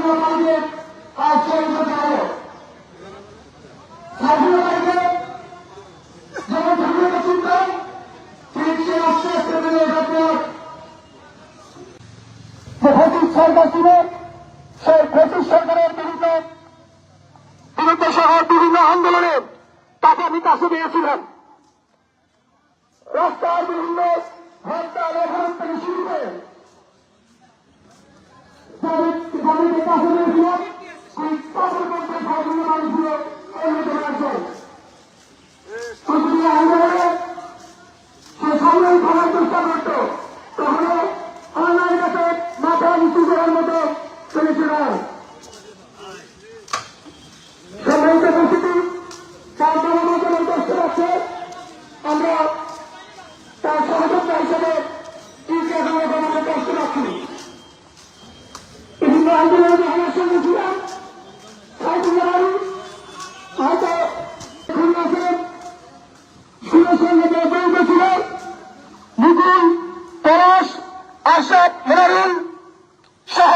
স্বাধীনতাকে কাজ করে যেতে হবে। স্বাধীনতাকে যেমন স্বাধীনতা চিন্তায় ঠিক সে আস্তে আস্তে বেড়ে যাচ্ছে। যে ফ্যাসিস্ট সরকার ছিল সেই ফ্যাসিস্ট সরকারের বিরুদ্ধে সহ বিভিন্ন আন্দোলনে তাকে আমি কাছে দিয়েছিলাম। রাস্তার বিভিন্ন হত্যা লেখান থেকে শুরু করে তাদেরকে কাছে দিয়েছিলাম। সেই তাদের মধ্যে সাধারণ মানুষগুলো অন্যতম একজন সংসদীয় আন্দোলনে সে সামনেই থাকার চেষ্টা করত। কখনো অন্যায়ের কাছে মাথা নিচু করার মতো চলেছিল। সম্মানিত উপস্থিতি, তার জনগণের কষ্ট রাখছে। আমরা তার সহযোগিতা হিসেবে জনগণের কষ্ট রাখি। বিভিন্ন আন্দোলনে আমার সঙ্গে ছিলাম। হয়তো সুরের সঙ্গে জড়িত ছিল মুকুল, পরশ, আশরাফ, হেলারুল সহ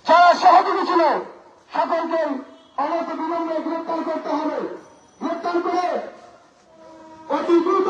যারা সহযোগী ছিল সকলকে অনন্ত বিলম্বে গ্রেপ্তার করতে হবে। গ্রেপ্তার করে অতি দ্রুত